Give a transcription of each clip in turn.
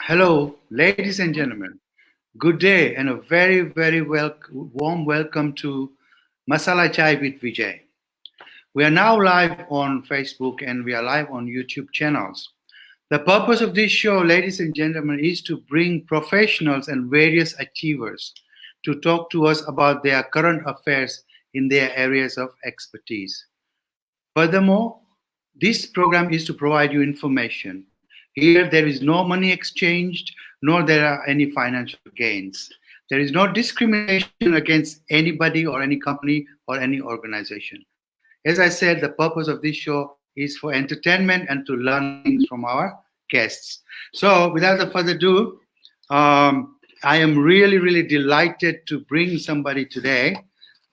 Hello, ladies and gentlemen. Good day and a very warm welcome to Masala Chai with Vijay. We are now live on Facebook and we are live on YouTube channels. The purpose of this show, ladies and gentlemen, is to bring professionals and various achievers to talk to us about their current affairs in their areas of expertise. Furthermore, this program is to provide you information. Here, there is no money exchanged, nor there are any financial gains. There is no discrimination against anybody or any company or any organization. As I said, the purpose of this show is for entertainment and to learn things from our guests. So, without further ado, I am really delighted to bring somebody today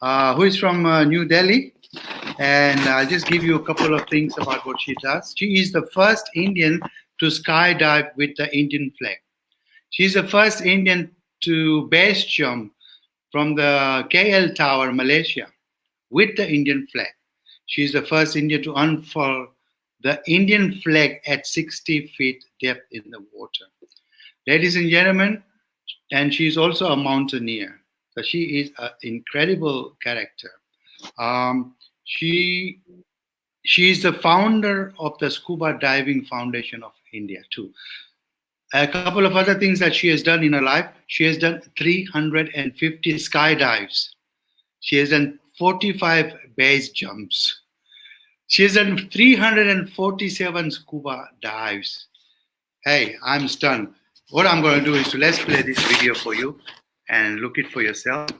who is from New Delhi. And I'll just give you a couple of things about what she does. She is the first Indian to skydive with the Indian flag. She's the first Indian to base jump from the KL Tower, Malaysia, with the Indian flag. She's the first Indian to unfurl the Indian flag at 60 feet depth in the water. Ladies and gentlemen, and she's also a mountaineer. So she is an incredible character. She is the founder of the Scuba Diving Foundation of India too. A couple of other things that she has done in her life. She has done 350 skydives. She has done 45 base jumps. She has done 347 scuba dives. Hey, I'm stunned. What I'm going to do is let's play this video for you and look it for yourself.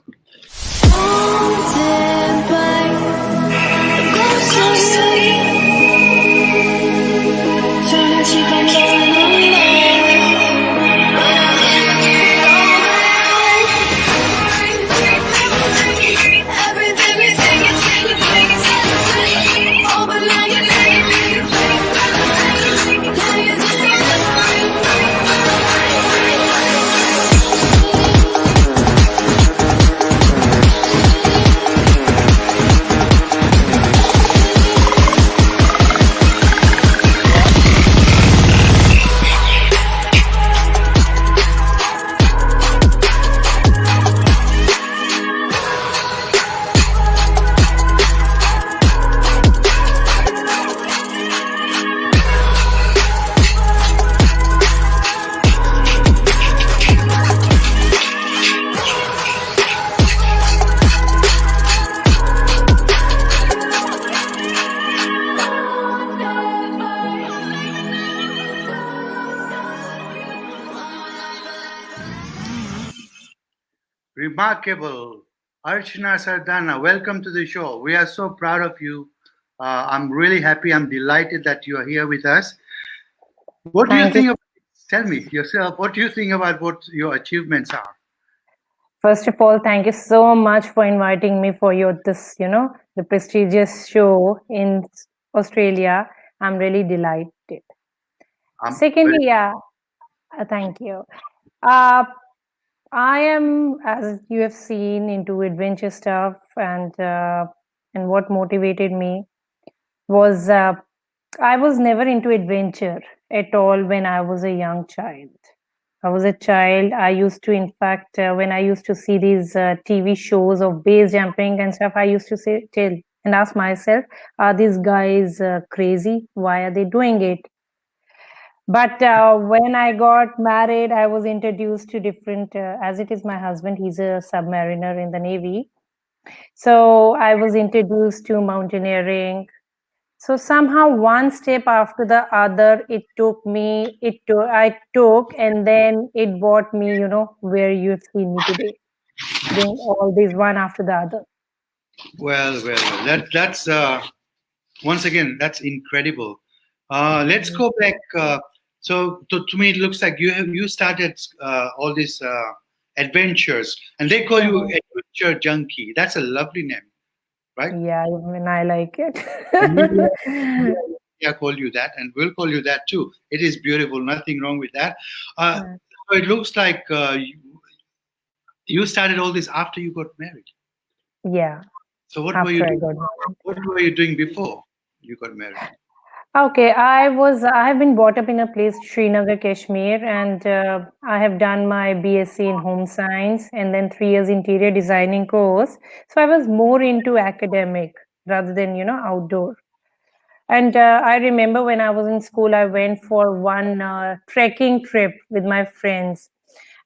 Remarkable. Arachana Sardani, welcome to the show. We are so proud of you. I'm really happy. I'm delighted that you are here with us. What do you think about, tell me yourself, what do you think about what your achievements are? First of all, thank you so much for inviting me for the prestigious show in Australia. I'm really delighted. Secondly, thank you. I am, as you have seen, into adventure stuff, and what motivated me was I was never into adventure at all when I was a young child. I was a child. I used to, in fact, when I used to see these TV shows of base jumping and stuff, I used to tell and ask myself, are these guys crazy? Why are they doing it? But when I got married, I was introduced to different, as it is my husband, he's a submariner in the Navy. So I was introduced to mountaineering. So somehow one step after the other, I took, and then it brought me, where you've seen me today, doing all these one after the other. Well. That's once again, that's incredible. Let's go back. So to me, it looks like you started all these adventures, and they call you Adventure Junkie. That's a lovely name, right? Yeah, I like it. Yeah, call you that, and we'll call you that too. It is beautiful. Nothing wrong with that. So it looks like you started all this after you got married. Yeah. So what were you doing before you got married? Okay, I have been brought up in a place, Srinagar, Kashmir, and I have done my BSc in home science and then 3 years interior designing course. So I was more into academic rather than, outdoor. And I remember when I was in school, I went for one trekking trip with my friends.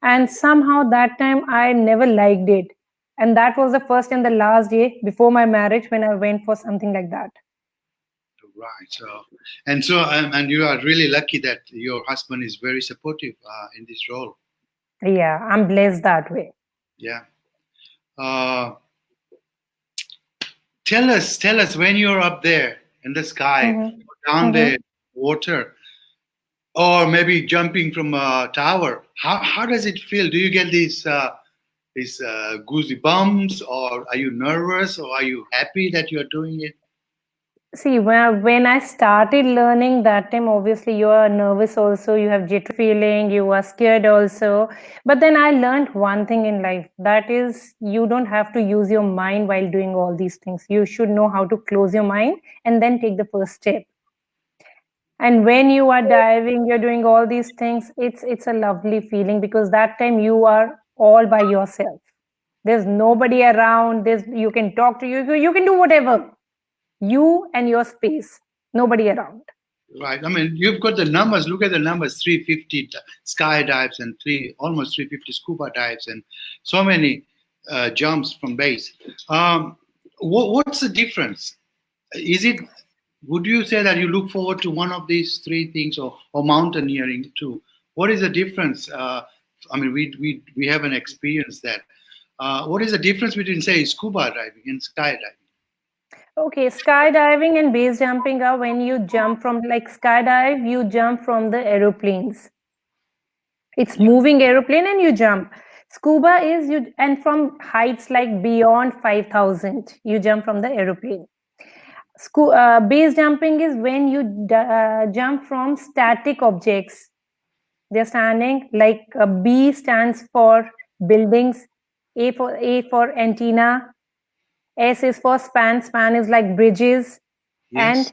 And somehow that time I never liked it. And that was the first and the last day before my marriage when I went for something like that. Right. And you are really lucky that your husband is very supportive in this role. Yeah, I'm blessed that way. Yeah. Uh, tell us when you're up there in the sky, Hmm. or down Hmm. there, water, or maybe jumping from a tower. How does it feel? Do you get these goosey bumps, or are you nervous, or are you happy that you're doing it? See, when I started learning that time, obviously you are nervous also, you have jittery feeling, you are scared also. But then I learned one thing in life, that is, you don't have to use your mind while doing all these things. You should know how to close your mind and then take the first step. And when you are diving, you're doing all these things, it's a lovely feeling because that time you are all by yourself. There's nobody around, there's you can talk to you can do whatever. You and your space, nobody around. Right. I mean, you've got the numbers. Look at the numbers: 350 sky dives and almost 350 scuba dives, and so many jumps from base. What's the difference? Is it? Would you say that you look forward to one of these three things, or mountaineering too? What is the difference? I mean, we haven't experienced that. What is the difference between, say, scuba diving and skydiving? Okay, skydiving and base jumping are when you jump from, like, skydive, you jump from the aeroplanes. It's Yeah. moving aeroplane and you jump. Scuba is you, and from heights like beyond 5,000, you jump from the aeroplane. Base jumping is when you jump from static objects. They're standing, like B stands for buildings, A for antenna, S is for span. Span is like bridges, Yes.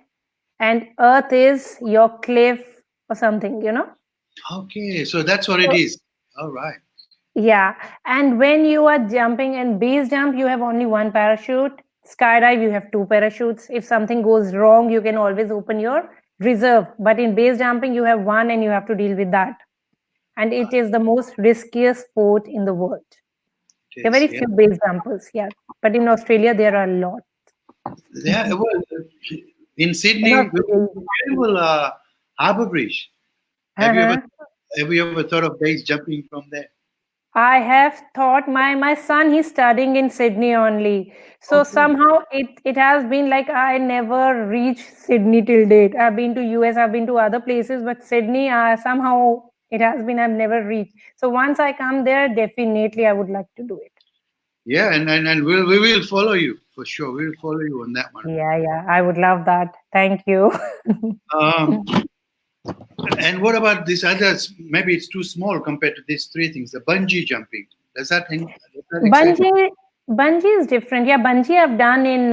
and Earth is your cliff or something, Okay, so that's what it So is. All right. yeah, and when you are jumping in base jump, you have only one parachute. Skydive, you have two parachutes. If something goes wrong, you can always open your reserve. But in base jumping, you have one, and you have to deal with that. And it is the most riskiest sport in the world. It There are is. very Yeah. few base jumpers, yeah. But in Australia, there are a lot. Yeah. Well, in In Sydney, we have Australia, a beautiful Harbour Bridge. Have you ever uh-huh. have you ever thought of base jumping from there? I have thought my son, he's studying in Sydney only. So Okay. somehow it has been like I never reached Sydney till date. I've been to US, I've been to other places, but Sydney, somehow it has been I've never reached. So once I come there, definitely I would like to do it. Yeah, and we will follow you for sure. We'll follow you on that one. Yeah, yeah, I would love that. Thank you. Um, and what about this others? Maybe it's too small compared to these three things. The bungee jumping. Does that excite you? Bungee, bungee is different. Yeah, bungee I've done in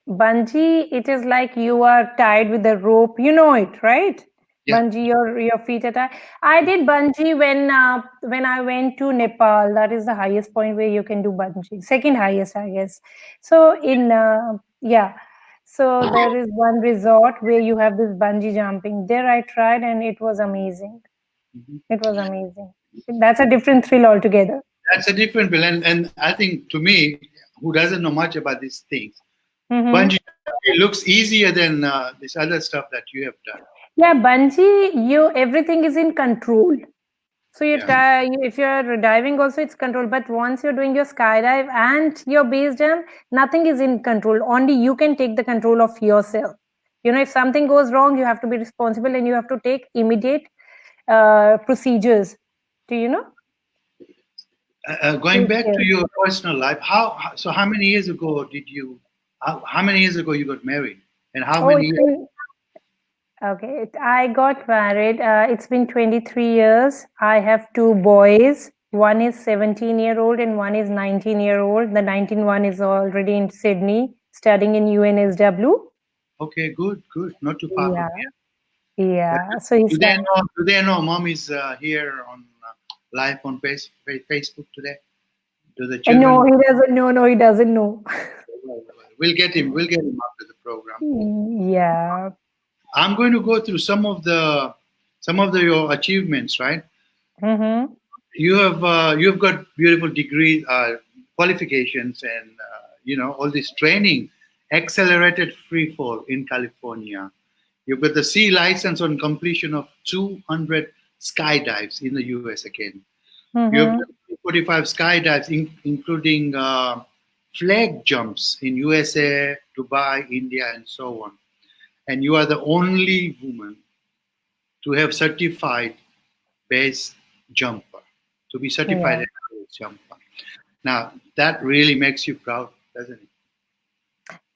bungee. It is like you are tied with a rope. You know it, right? Yeah. Bungee, your feet are tied. I did bungee when I went to Nepal. That is the highest point where you can do bungee. Second highest, I guess. So in yeah, so there is one resort where you have this bungee jumping. There I tried and it was amazing. Mhm. It was amazing. That's a different thrill altogether. That's a different bill, and I think to me, who doesn't know much about these things, bungee Mm-hmm. jumping looks easier than this other stuff that you have done. Yeah, bungee, you everything is in control. So Yeah. if you're diving also, it's control. But once you're doing your skydive and your base jump, nothing is in control. Only you can take the control of yourself. If something goes wrong, you have to be responsible and you have to take immediate procedures to Going take back care. to your personal life, so how many years ago how many years ago you got married, and how Oh, many it's years? been Okay, I got married. It's been 23 years. I have two boys. One is 17-year-old and one is 19-year-old. The 19 one is already in Sydney studying in UNSW. Okay, good, good. Not too far from Yeah, here. yeah. So Do he's they fine. know? Do they know mom is here on live on Facebook today? Do the And no, children? he doesn't know. No, he doesn't know. We'll get him. We'll get him after the program. Yeah. I'm going to go through some of your achievements. Right? Mm-hmm. You've got beautiful degrees, qualifications, and all this training. Accelerated free fall in California. You've got the C license on completion of 200 skydives in the US again. You have Mm-hmm. done 45 skydives, including flag jumps in USA, Dubai, India, and so on. And you are the only woman to have certified base jumper, to be certified Yeah. as a base jumper. Now, that really makes you proud, doesn't it?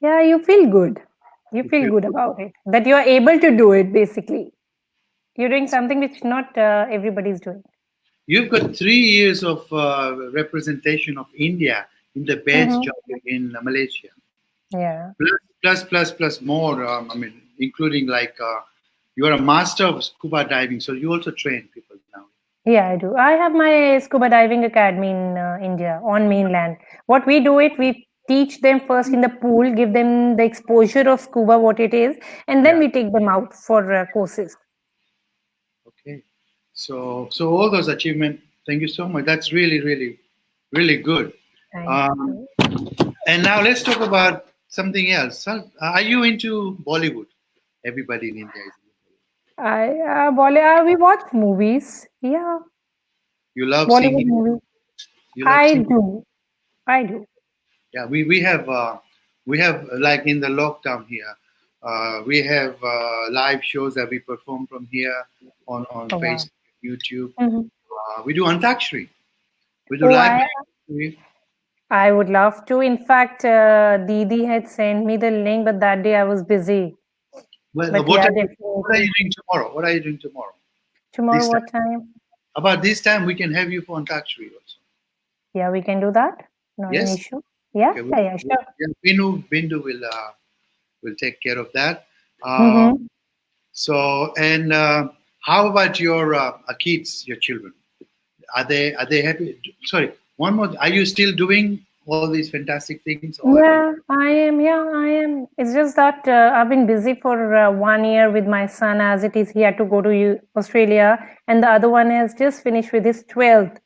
Yeah, you feel good. You You feel feel good about it. That you are able to do it, basically. You're doing something which not everybody's doing. you've got 3 years of representation of India in the base Mm-hmm. jumping in Malaysia. Yeah. Plus more. I mean, including like you are a master of scuba diving, so you also train people now. Yeah, I do. I have my scuba diving academy in India on mainland. What we do it, we teach them first in the pool, give them the exposure of scuba, what it is, and then Yeah. we take them out for courses. Okay. So all those achievements. Thank you so much. That's really, really, really good. Thank Um, you. and now let's talk about something else. Are you into Bollywood? Everybody in India is. We watch movies. Yeah, You love Bollywood singing. movies. You love I singing. do. I do. Yeah, we have like in the lockdown here, we have live shows that we perform from here on Oh, wow. Facebook, YouTube. Mhm. We do Antakshari. We do Oh, live. I would love to. In fact, Didi had sent me the link, but that day I was busy. Well, But what yeah, are you definitely. doing tomorrow? What are you doing tomorrow? Tomorrow, This time. what time? About this time, we can have you for Antakshari also. Yeah, we can do that. Not an Yes. issue. Yeah, Okay. yeah, yeah, sure. Yeah, Bindu will take care of that. Uh, Mm-hmm. so and how about your kids, your children? Are they happy? Sorry, one more. Are you still doing all these fantastic things, or have you? Yeah, I am. Yeah, I am. It's just that I've been busy for 1 year with my son as it is. He had to go to Australia, and the other one has just finished with his 12th.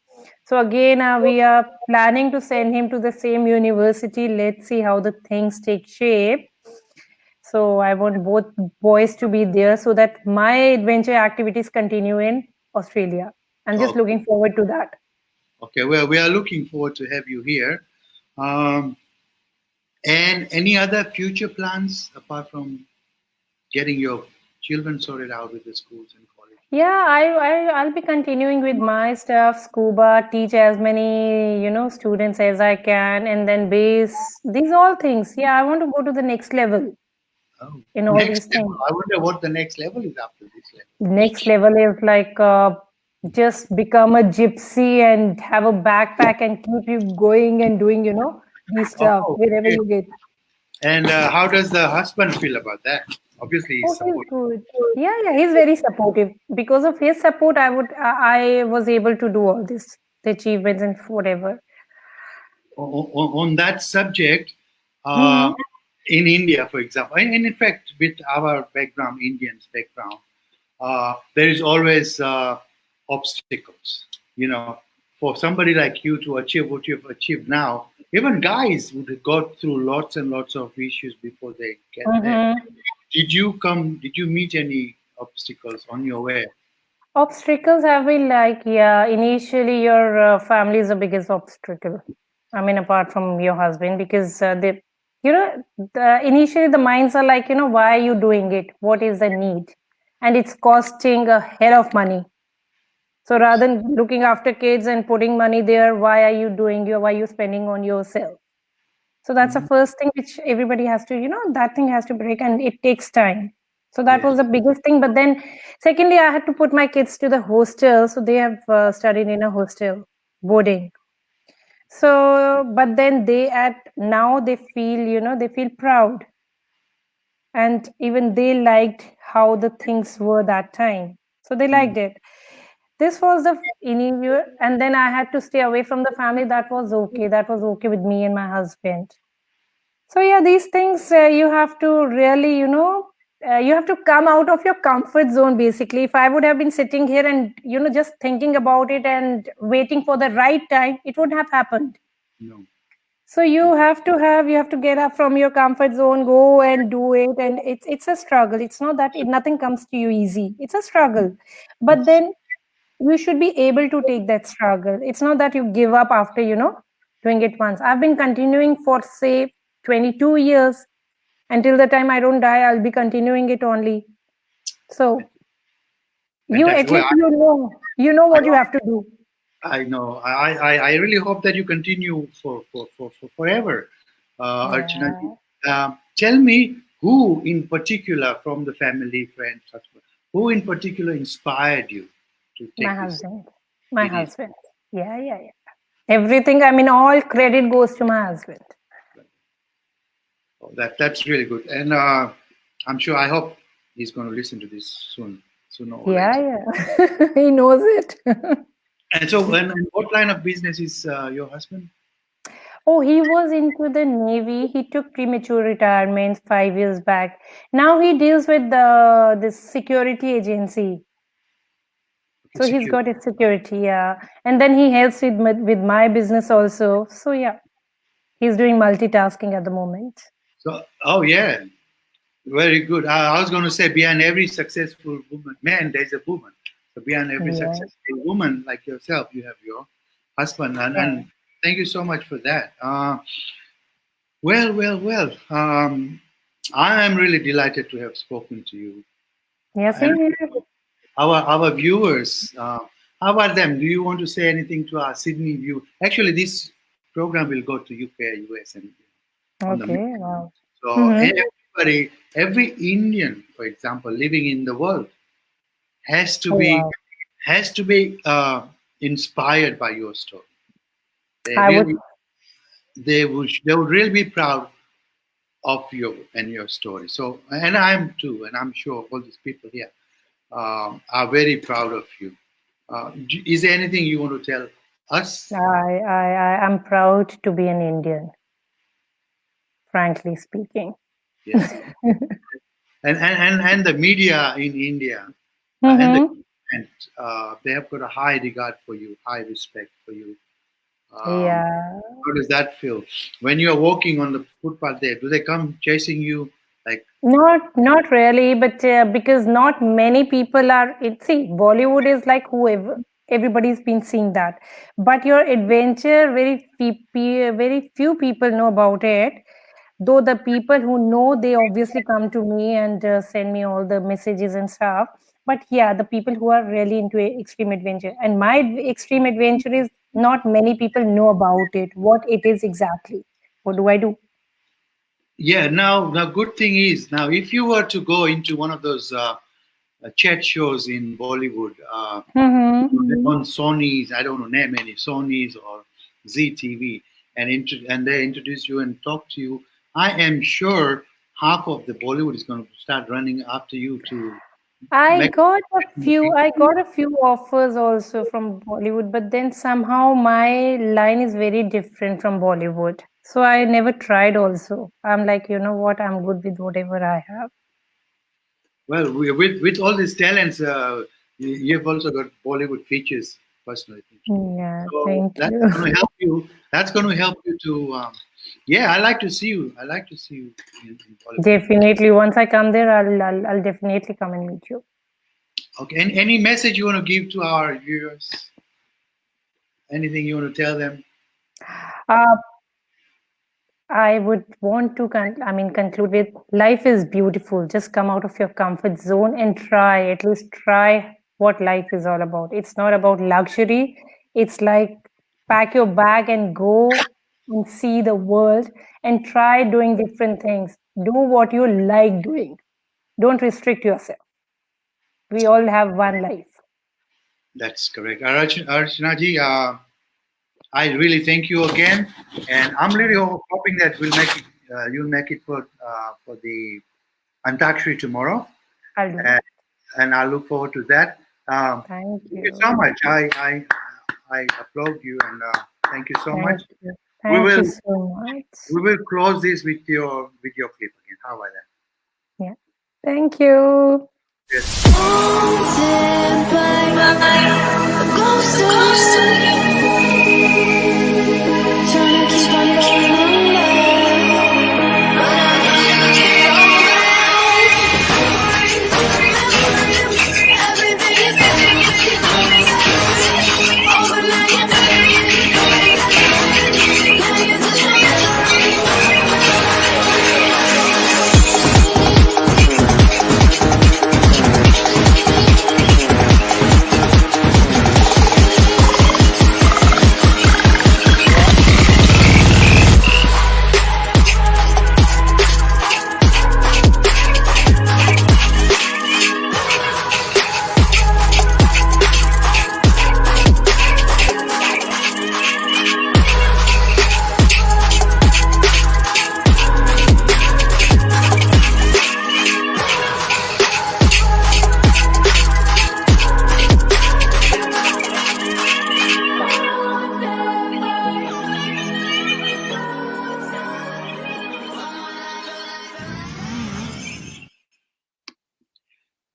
So again, we are planning to send him to the same university. Let's see how the things take shape. So I want both boys to be there so that my adventure activities continue in Australia. I'm just Okay, looking forward to that. okay. Well, we are looking forward to have you here. Um, and any other future plans apart from getting your children sorted out with the schools and colleges? Yeah, I'll be continuing with my stuff, scuba, teach as many, students as I can, and then base these all things. Yeah, I want to go to the next level Oh, in all next these level. things. I wonder what the next level is after this level. Next level is like just become a gypsy and have a backpack and keep you going and doing, these stuff Oh, wherever okay. you get. And how does the husband feel about that? Obviously, he's Oh, he's supportive. good. Yeah, yeah, he's very supportive. Because of his support, I was able to do all this, the achievements and whatever. On that subject, Mm-hmm. uh, in India, for example, and in fact, with our background, Indians' background, there is always obstacles. For somebody like you to achieve what you've achieved now, even guys would go through lots and lots of issues before they get there. Mm-hmm. Did you meet any obstacles on your way? Obstacles have been like, yeah, initially your family is the biggest obstacle. I mean, apart from your husband, because initially the minds are like, why are you doing it? What is the need? And it's costing a hell of money. So Yes. rather than looking after kids and putting money there, why are you doing why are you spending on yourself? So that's the Mhm. first thing which everybody has to, that thing has to break and it takes time. So that was Yes. the biggest thing. But then, secondly, I had to put my kids to the hostel. So they have studied in a hostel, boarding. So, but then they at now they feel, they feel proud and even they liked how the things were that time, so they Mm. liked it. This was the initial, and then I had to stay away from the family. That was okay. That was okay with me and my husband. So yeah, these things you have to really, you have to come out of your comfort zone. Basically, if I would have been sitting here and just thinking about it and waiting for the right time, it wouldn't have happened. No. So you have to get up from your comfort zone, go and do it, and it's a struggle. It's not that nothing comes to you easy. It's a struggle, but Yes. then you should be able to take that struggle. It's not that you give up after doing it once. I've been continuing for say 22 years. Until the time I don't die, I'll be continuing it only. So you Fantastic. at Well, least you know I, what you have to do. I know. I really hope that you continue for forever, Archana. Yeah, Tell me who in particular from the family, friends, husband, who in particular inspired you to my take this? husband. My It is. husband. Yeah, yeah, yeah. Everything, I mean, all credit goes to my husband. Oh, that's really good, and I'm sure. I hope he's going to listen to this soon, sooner or Yeah, later. yeah. He knows it. And so, and what line of business is your husband? Oh, he was into the Navy. He took premature retirement 5 years back. Now he deals with the this security agency. Okay, So he's security. got his security, yeah. And then he helps with my business also. So yeah, he's doing multitasking at the moment. So, oh yeah, very good. I was going to say, behind every successful woman, man, there's a woman. So behind every Yeah, successful woman like yourself, you have your husband, and yeah. thank you so much for that. Well. I am really delighted to have spoken to you, Yeah, and same here. our viewers. How about them? Do you want to say anything to our Sydney view? Actually, this program will go to UK, US, and on the Okay, wow. so Mm-hmm. everybody, every Indian, for example, living in the world, has to Oh, be wow. inspired by your story. They I would, really they would really be proud of you and your story. So, and I'm too, and I'm sure all these people here are very proud of you. Is there anything you want to tell us? I'm proud to be an Indian, frankly speaking. Yes, and the media in India and the Mm-hmm. and they have got a high regard for you, high respect for you. Um, Yeah. how does that feel when you are walking on the footpath there? Do they come chasing you like? Not really, but because not many people are. See, Bollywood is like whoever everybody's been seeing that, but your adventure, very few people know about it. Though the people who know, they obviously come to me and send me all the messages and stuff. But yeah, the people who are really into extreme adventure, and my extreme adventure is not many people know about it. What it is exactly? What do I do? Yeah. Now, the good thing is now, if you were to go into one of those chat shows in Bollywood, Mm-hmm. on Sony's, I don't know name any Sony's or ZTV, and they introduce you and talk to you, I am sure half of the Bollywood is going to start running after you to I make. got a few offers also from Bollywood, but then somehow my line is very different from Bollywood. So I never tried also. I'm like, you know what, I'm good with whatever I have. Well, with all these talents, you've also got Bollywood features, personal features. Yeah, So thank that's you. going to help you. That's going to help you to. Yeah, I like to see you. I like to see you in Bollywood. Definitely. Once I come there, I'll definitely come and meet you. Okay. And any message you want to give to our viewers? Anything you want to tell them? Uh, I would want to conclude with life is beautiful. Just come out of your comfort zone and try, at least try what life is all about. It's not about luxury. It's like pack your bag and go and see the world and try doing different things. Do what you like doing. Don't restrict yourself. We all have one life. That's correct. Archana ji, I really thank you again, and I'm really hoping that we'll make it. You'll make it for the Antakshari tomorrow, I'll do and, that. and I look forward to that. Thank Thank you so you. much. I applaud you, and thank you so much. Thank you. We Thank will you so much. we will close this with your clip again. How about that? Yeah. Thank you. Yes. Haunted by a ghost of you. Trying to keep on going under, but I know you can't go back. Everything you said, you keep going back. Oh, but now you're back. Now you're just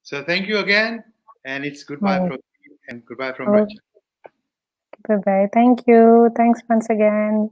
So thank you again, and it's goodbye Mm. from me and goodbye from Oh, Rachel. bye bye. Thank you. Thanks once again.